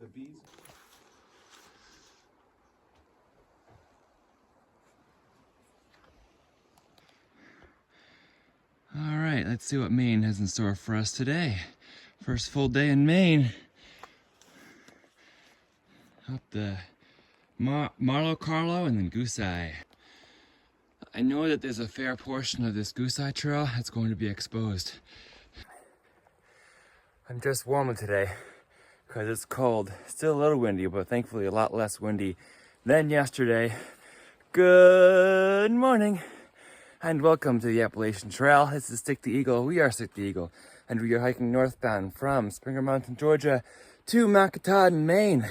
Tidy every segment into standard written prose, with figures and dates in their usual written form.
The bees. All right, let's see what Maine has in store for us today. First full day in Maine. Up the Carlo and then Goose Eye. I know that there's a fair portion of this Goose Eye trail that's going to be exposed. I'm just warmer today because it's cold. Still a little windy, but thankfully a lot less windy than yesterday. Good morning and welcome to the Appalachian Trail. This is Stick the Eagle. We are Stick the Eagle, and we are hiking northbound from Springer Mountain, Georgia to Macataudin, Maine.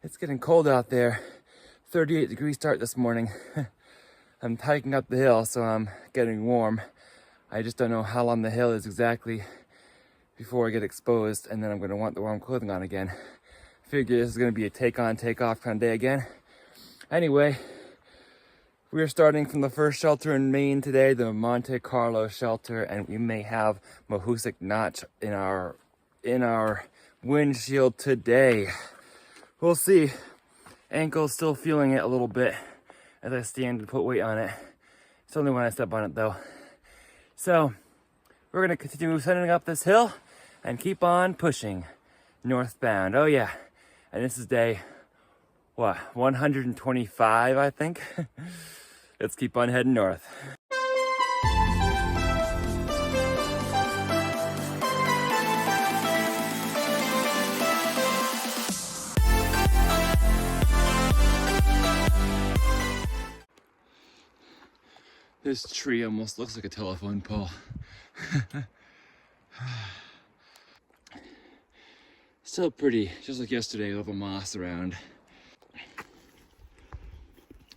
It's getting cold out there. 38-degree start this morning. I'm hiking up the hill, so I'm getting warm. I just don't know how long the hill is exactly before I get exposed, and then I'm going to want the warm clothing on again. Figure this is going to be a take-on, take-off kind of day again. Anyway, we are starting from the first shelter in Maine today, the Monte Carlo shelter, and we may have Mahoosuc Notch in our windshield today. We'll see. Ankle's still feeling it a little bit as I stand and put weight on it. It's only when I step on it though. So we're gonna continue sending up this hill and keep on pushing northbound. Oh yeah, and this is day, what, 125, I think? Let's keep on heading north. This tree almost looks like a telephone pole. Still pretty, just like yesterday, with the moss around.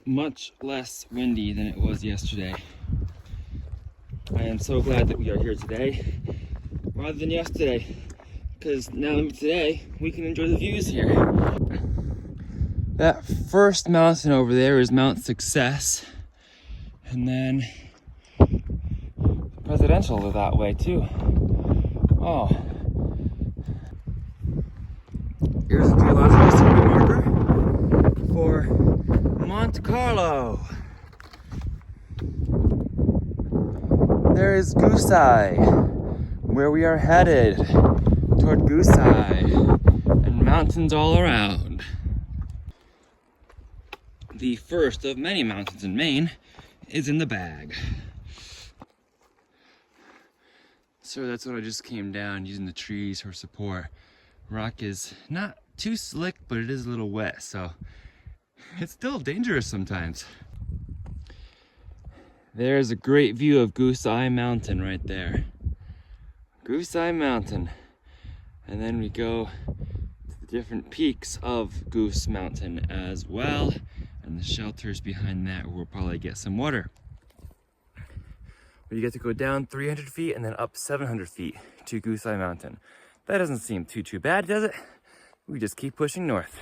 Much less windy than it was yesterday. I am so glad that we are here today rather than yesterday, because now today we can enjoy the views here. That first mountain over there is Mount Success. And then presidential are that way too. Oh. Here's a geological survey marker for Monte Carlo. There is Goose Eye, where we are headed toward Goose Eye, and mountains all around. The first of many mountains in Maine is in the bag. So that's what I just came down, using the trees for support. Rock is not too slick, but it is a little wet, so it's still dangerous sometimes. There's a great view of Goose Eye Mountain right there. Goose Eye Mountain. And then we go to the different peaks of Goose Mountain as well. And the shelters behind that where we'll probably get some water. You get to go down 300 feet and then up 700 feet to Goose Eye Mountain. That doesn't seem too bad, does it? We just keep pushing north.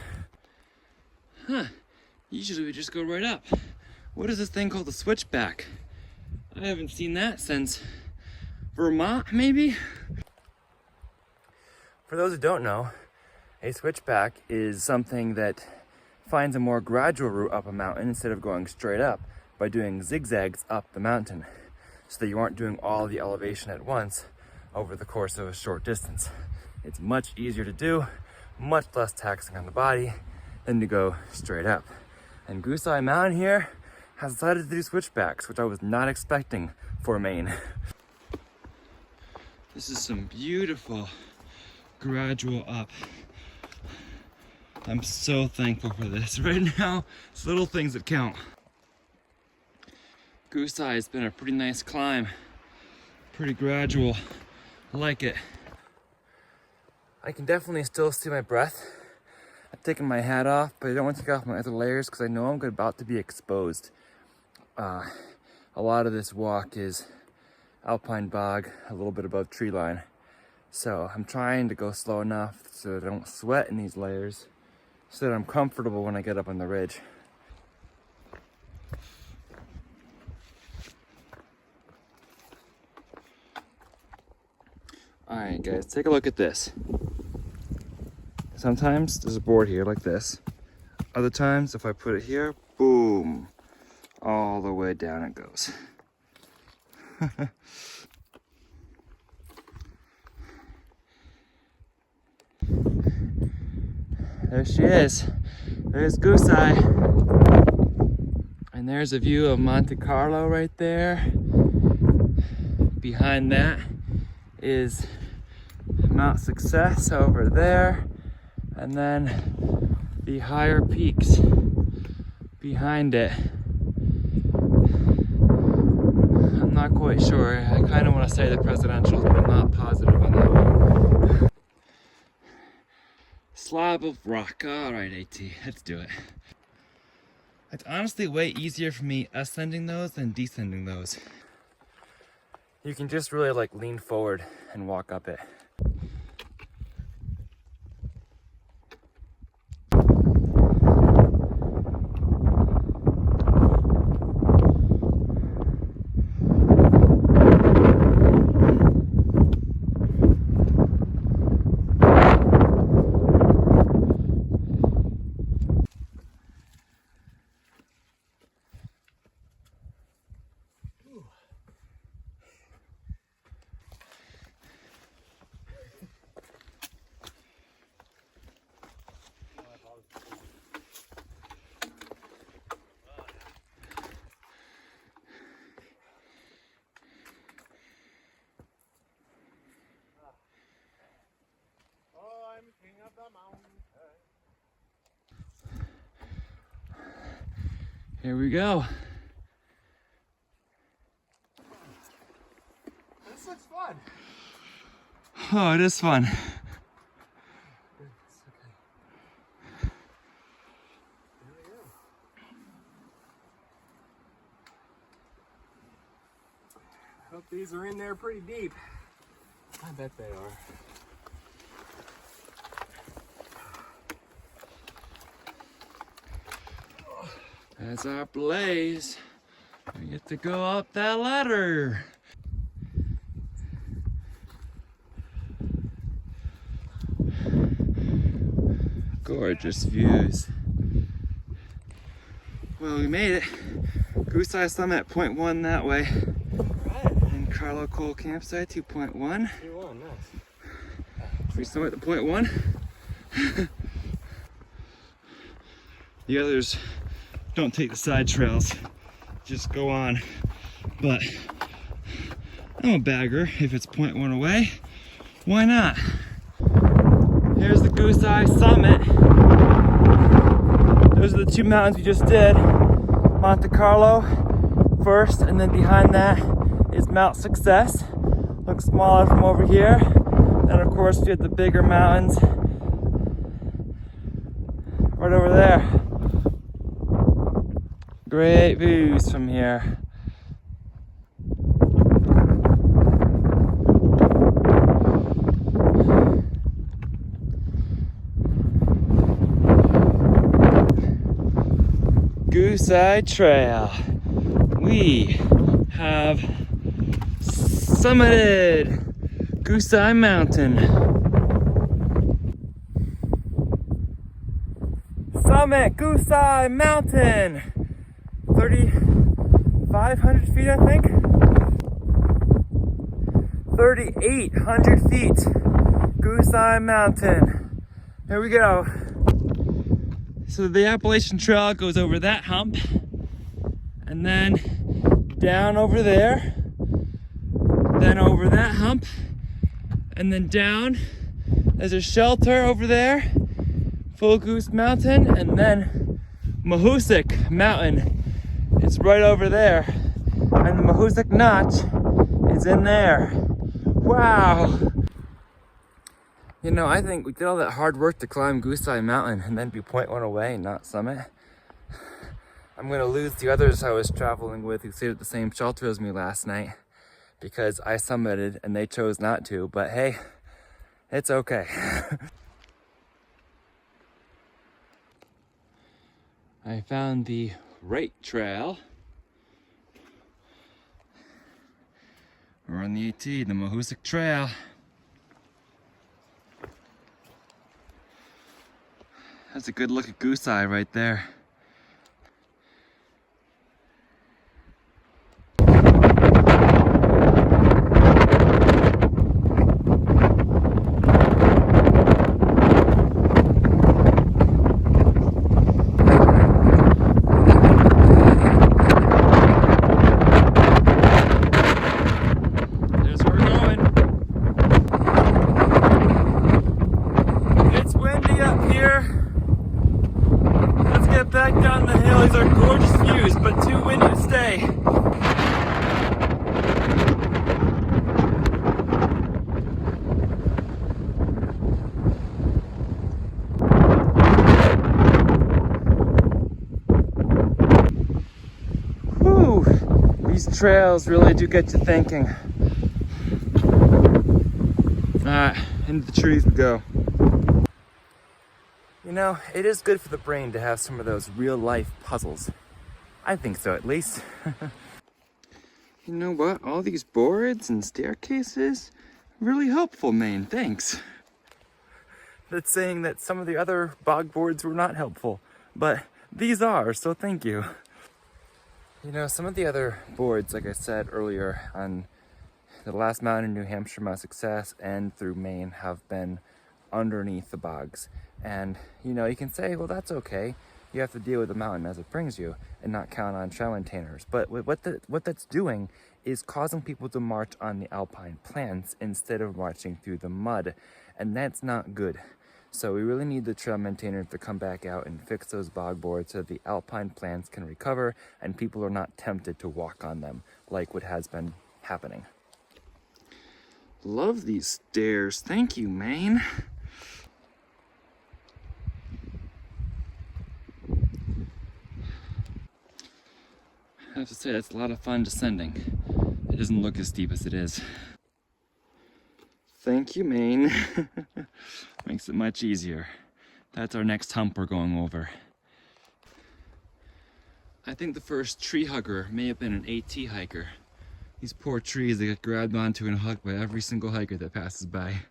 Huh, usually we just go right up. What is this thing called the switchback? I haven't seen that since Vermont, maybe? For those who don't know, a switchback is something that finds a more gradual route up a mountain instead of going straight up by doing zigzags up the mountain, so that you aren't doing all the elevation at once over the course of a short distance. It's much easier to do, much less taxing on the body than to go straight up. And Goose Eye Mountain here has decided to do switchbacks, which I was not expecting for Maine. This is some beautiful gradual up. I'm so thankful for this. Right now, it's little things that count. Goose Eye has been a pretty nice climb. Pretty gradual. I like it. I can definitely still see my breath. I've taken my hat off, but I don't want to take off my other layers because I know I'm about to be exposed. A lot of this walk is alpine bog, a little bit above tree line. So I'm trying to go slow enough so that I don't sweat in these layers, so that I'm comfortable when I get up on the ridge. All right, guys, take a look at this. Sometimes there's a board here like this. Other times, if I put it here, boom, all the way down it goes. There she is. There's Goose Eye. And there's a view of Monte Carlo right there. Behind that is Mount Success over there. And then the higher peaks behind it. I'm not quite sure. I kind of want to say the presidential, but I'm not positive on that one. Slab of rock. All right, AT, let's do it. It's honestly way easier for me ascending those than descending those. You can just really like lean forward and walk up it. Here we go. This looks fun. Oh, it is fun. I hope these are in there pretty deep. I bet they are. That's our blaze. We get to go up that ladder. Gorgeous views. Well, we made it. Goose Eye Summit at point 1 that way. Right. And Carlo Cole Campsite 2.1. 2-1, nice. We summit at point 1. The others don't take the side trails, just go on. But I'm a bagger. If it's 0.1 away, why not? Here's the Goose Eye Summit. Those are the two mountains we just did. Monte Carlo first, and then behind that is Mount Success. Looks smaller from over here. And of course we have the bigger mountains right over there. Great views from here. Goose Eye Trail. We have summited Goose Eye Mountain. Summit Goose Eye Mountain. 3,500 feet, I think. 3,800 feet. Goose Eye Mountain. Here we go. So the Appalachian Trail goes over that hump and then down over there, then over that hump, and then down. There's a shelter over there, Full Goose Mountain, and then Mahoosic Mountain. It's right over there, and the Mahoosic Notch is in there. Wow! You know, I think we did all that hard work to climb Goose Eye Mountain and then be 0.1 away and not summit. I'm gonna lose the others I was traveling with who stayed at the same shelter as me last night because I summited and they chose not to, but hey, it's okay. I found the right trail. We're on the AT, the Mahoosic Trail. That's a good look at Goose Eye right there. Back down the hill. These are gorgeous views, but too windy to stay. Whew, these trails really do get you thinking. Alright, into the trees we go. You know, it is good for the brain to have some of those real-life puzzles. I think so, at least. You know what? All these boards and staircases, really helpful, Maine. Thanks. That's saying that some of the other bog boards were not helpful, but these are, so thank you. You know, some of the other boards, like I said earlier, on the last mountain in New Hampshire, my success, and through Maine, have been underneath the bogs. And, you know, you can say, well, that's okay. You have to deal with the mountain as it brings you and not count on trail maintainers. But what that's doing is causing people to march on the alpine plants instead of marching through the mud. And that's not good. So we really need the trail maintainers to come back out and fix those bog boards so the alpine plants can recover and people are not tempted to walk on them like what has been happening. Love these stairs. Thank you, Maine. I have to say, that's a lot of fun descending. It doesn't look as steep as it is. Thank you, Maine. Makes it much easier. That's our next hump we're going over. I think the first tree hugger may have been an AT hiker. These poor trees, they get grabbed onto and hugged by every single hiker that passes by.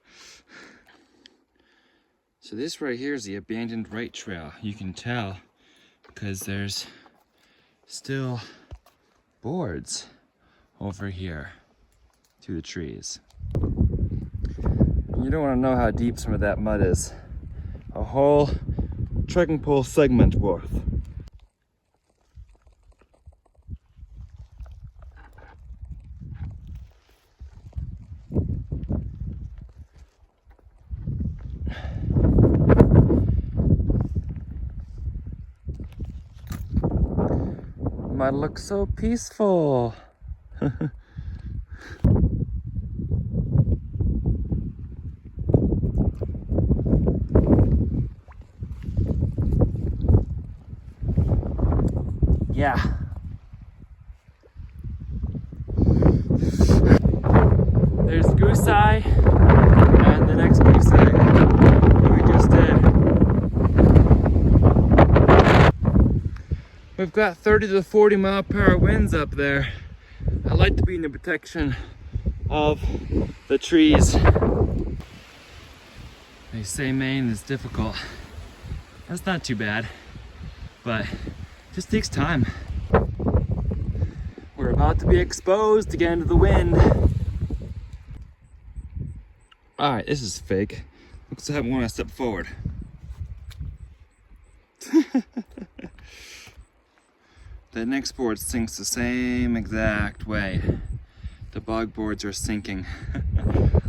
So this right here is the abandoned right trail. You can tell because there's still boards over here to the trees. You don't want to know how deep some of that mud is. A whole trekking pole segment worth. Mud looks so peaceful. Yeah. There's Goose Eye and the next Goose Eye that we just did. We've got 30 to 40 mile per hour winds up there. I like to be in the protection of the trees. They say Maine is difficult. That's not too bad, but it just takes time. We're about to be exposed to get into the wind. All right, this is fake. Looks like I haven't want to step forward. The next board sinks the same exact way. The bog boards are sinking.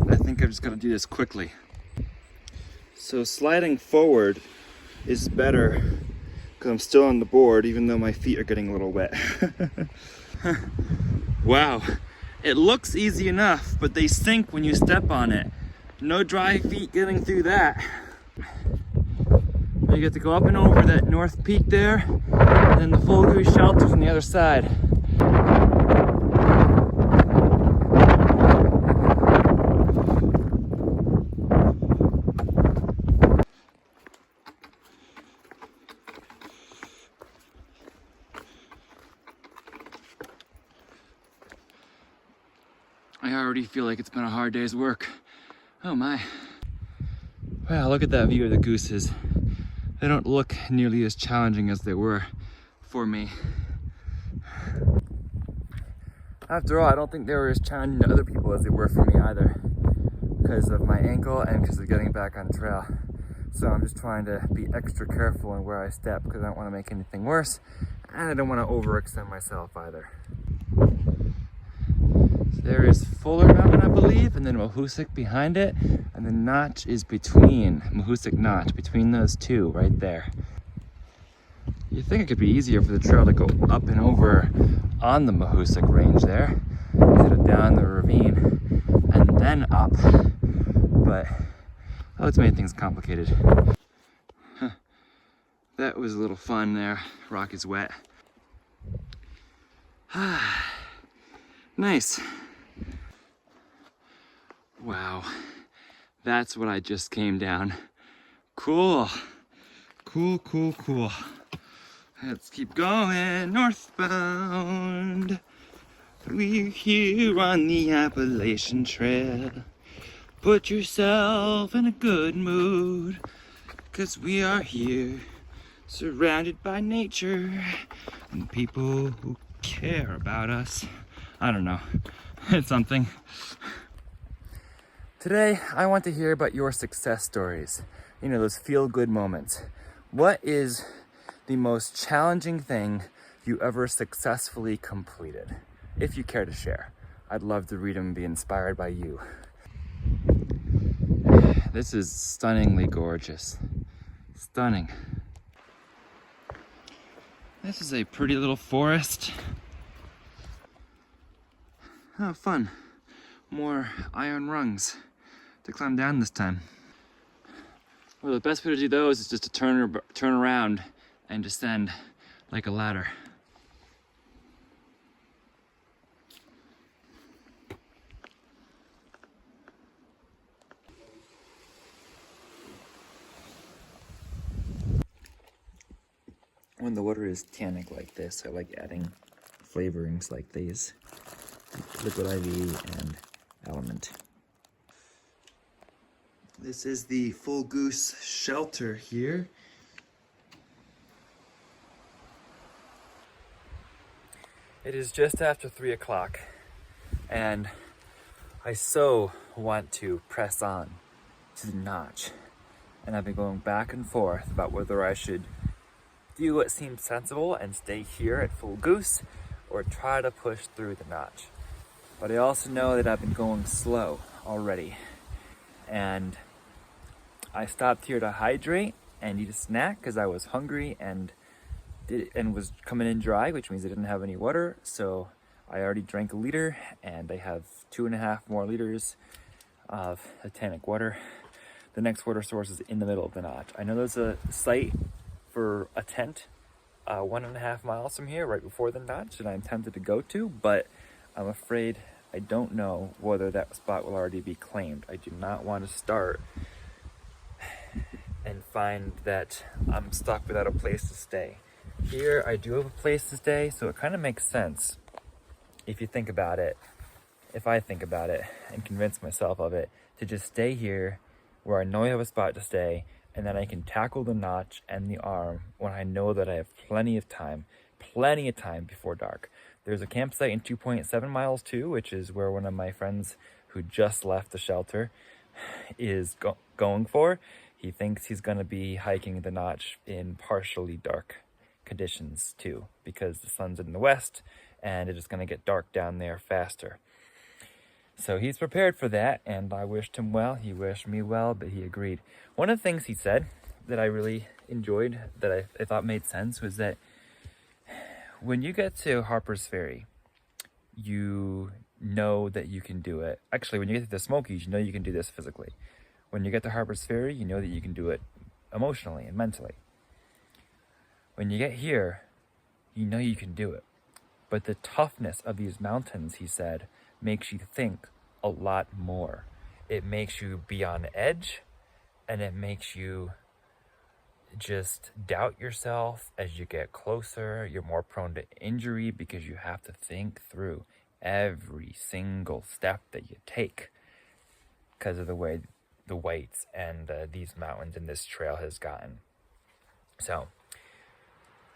I think I've just got to do this quickly. So sliding forward is better because I'm still on the board even though my feet are getting a little wet. Wow, it looks easy enough, but they sink when you step on it. No dry feet getting through that. You get to go up and over that north peak there, and then the full Goose shelters on the other side. I already feel like it's been a hard day's work. Oh my. Wow, look at that view of the gooses. they don't look nearly as challenging as they were for me. After all, I don't think they were as challenging to other people as they were for me either, because of my ankle and because of getting back on trail. So I'm just trying to be extra careful in where I step because I don't want to make anything worse, and I don't want to overextend myself either. So there is Fuller Mountain, I believe, and then Mahoosuc behind it, and the notch is between, Mahoosuc Notch, between those two right there. You'd think it could be easier for the trail to go up and over on the Mahoosuc range there, instead of down the ravine and then up, but oh, it's made things complicated. That was a little fun there. Rock is wet. Nice. Wow, that's what I just came down. Cool, cool, cool, cool. Let's keep going northbound. We're here on the Appalachian Trail. Put yourself in a good mood, 'cause we are here, surrounded by nature and people who care about us. I don't know, it's something. Today, I want to hear about your success stories. You know, those feel-good moments. What is the most challenging thing you ever successfully completed? If you care to share, I'd love to read them and be inspired by you. This is stunningly gorgeous. Stunning. This is a pretty little forest. Oh, fun. More iron rungs to climb down this time. Well, the best way to do those is just to turn around and descend like a ladder. When the water is tannic like this, I like adding flavorings like these. Liquid IV and Element. This is the Full Goose shelter here. It is just after 3 o'clock, and I so want to press on to the notch. And I've been going back and forth about whether I should do what seems sensible and stay here at Full Goose, or try to push through the notch. But I also know that I've been going slow already, and I stopped here to hydrate and eat a snack because I was hungry and was coming in dry, which means I didn't have any water. So I already drank a liter, and I have 2.5 more liters of tannic water. The next water source is in the middle of the notch. I know there's a site for a tent 1.5 miles from here, right before the notch, that I'm tempted to go to, but I'm afraid I don't know whether that spot will already be claimed. I do not want to start and find that I'm stuck without a place to stay. Here I do have a place to stay, so it kind of makes sense if you think about it, if I think about it and convince myself of it, to just stay here where I know I have a spot to stay, and then I can tackle the notch and the arm when I know that I have plenty of time before dark. There's a campsite in 2.7 miles too, which is where one of my friends who just left the shelter is going for. He thinks he's going to be hiking the notch in partially dark conditions too, because the sun's in the west and it is going to get dark down there faster. So he's prepared for that, and I wished him well. He wished me well, but he agreed. One of the things he said that I really enjoyed, that I thought made sense, was that when you get to Harper's Ferry, you know that you can do it. Actually, when you get to the Smokies, you know you can do this physically. When you get to Harper's Ferry, you know that you can do it emotionally and mentally. When you get here, you know you can do it. But the toughness of these mountains, he said, makes you think a lot more. It makes you be on edge, and it makes you just doubt yourself as you get closer. You're more prone to injury because you have to think through every single step that you take because of the way the weights and these mountains and this trail has gotten. So,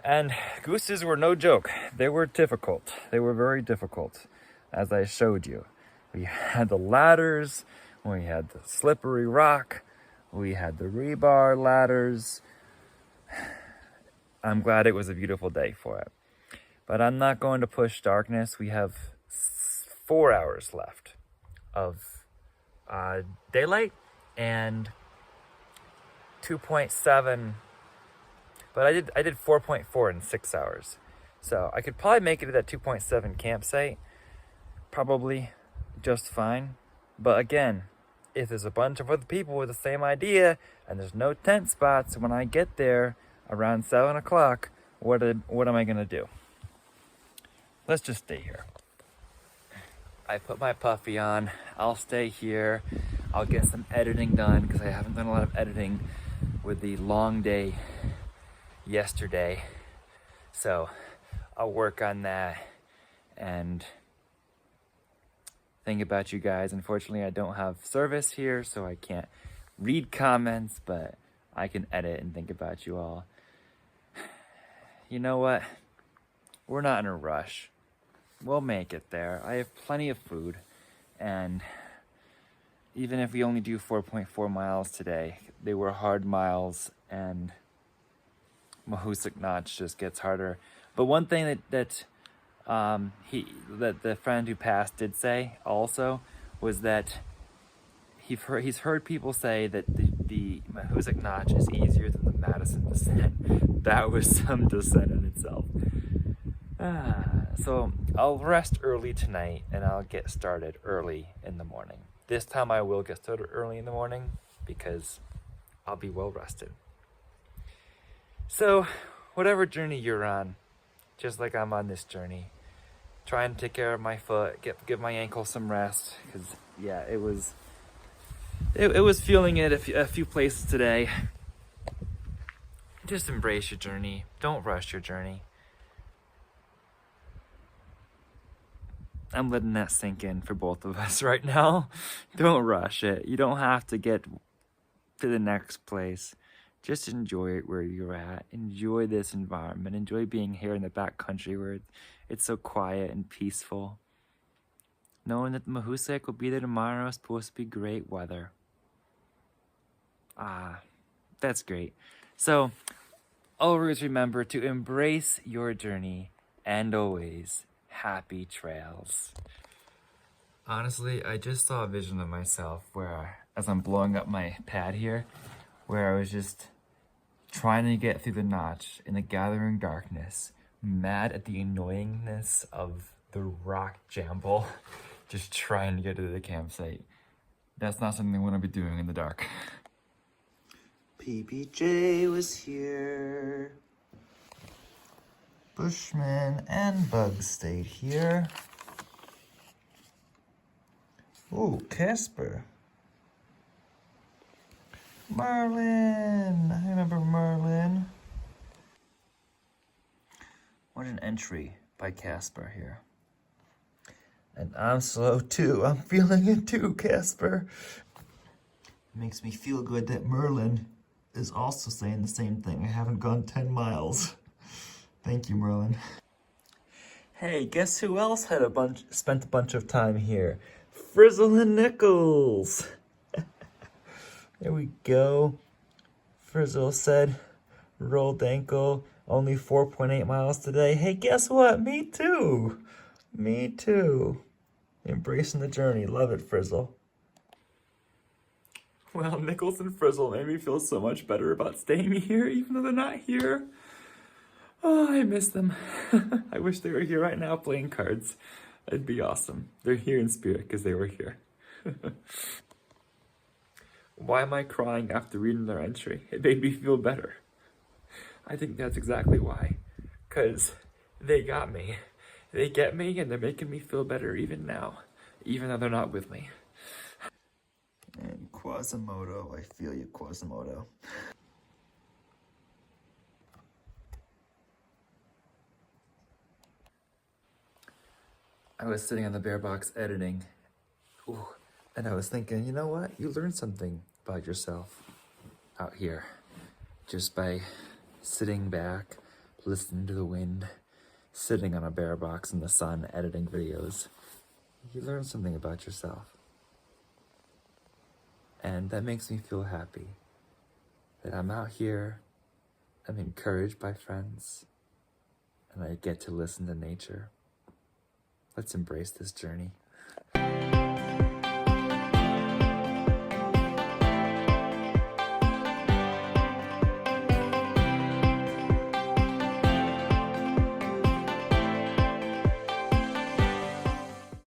and gooses were no joke. They were difficult. They were very difficult, as I showed you. We had the ladders, we had the slippery rock, we had the rebar ladders. I'm glad it was a beautiful day for it. But I'm not going to push darkness. We have 4 hours left of daylight and 2.7, but I did 4.4 in 6 hours. So I could probably make it to that 2.7 campsite, probably just fine. But again, if there's a bunch of other people with the same idea and there's no tent spots when I get there around 7 o'clock, what am I gonna do? Let's just stay here. I put my puffy on. I'll stay here. I'll get some editing done because I haven't done a lot of editing with the long day yesterday. So I'll work on that and think about you guys. Unfortunately, I don't have service here, so I can't read comments, but I can edit and think about you all. You know what? We're not in a rush. We'll make it there. I have plenty of food, and even if we only do 4.4 miles today, they were hard miles, and Mahoosic Notch just gets harder. But one thing that the friend who passed did say also was that he's heard people say that the Mahoosic Notch is easier than the Madison descent. That was some descent in itself. So I'll rest early tonight and I'll get started early in the morning. This time I will get started early in the morning because I'll be well rested. So whatever journey you're on, just like I'm on this journey, try and take care of my foot, give my ankle some rest, because yeah, it was feeling it a few places today. Just embrace your journey. Don't rush your journey. I'm letting that sink in for both of us right now. Don't rush it. You don't have to get to the next place. Just enjoy it where you're at. Enjoy this environment. Enjoy being here in the back country where it's so quiet and peaceful. Knowing that the Mahoosic will be there tomorrow, it's supposed to be great weather. That's great. So always remember to embrace your journey and always happy trails. Honestly, I just saw a vision of myself where, as I'm blowing up my pad here, where I was just trying to get through the notch in the gathering darkness, mad at the annoyingness of the rock jamble, just trying to get to the campsite. That's not something I want to be doing in the dark. PBJ was here. Bushman and Bugs stayed here. Ooh, Casper. Merlin! I remember Merlin. What an entry by Casper here. And I'm slow too. I'm feeling it too, Casper. It makes me feel good that Merlin is also saying the same thing. I haven't gone 10 miles. Thank you, Merlin. Hey, guess who else spent a bunch of time here? Frizzle and Nichols. There we go. Frizzle said, rolled ankle, only 4.8 miles today. Hey, guess what? Me too. Me too. Embracing the journey. Love it, Frizzle. Well, Nichols and Frizzle made me feel so much better about staying here, even though they're not here. Oh, I miss them. I wish they were here right now playing cards. It'd be awesome. They're here in spirit because they were here. Why am I crying after reading their entry? It made me feel better. I think that's exactly why. Because they got me. They get me and they're making me feel better even now. Even though they're not with me. And Quasimodo, I feel you, Quasimodo. I was sitting on the bear box editing. Ooh, and I was thinking, you know what? You learn something about yourself out here just by sitting back, listening to the wind, sitting on a bear box in the sun, editing videos, you learn something about yourself. And that makes me feel happy that I'm out here, I'm encouraged by friends, and I get to listen to nature. Let's embrace this journey.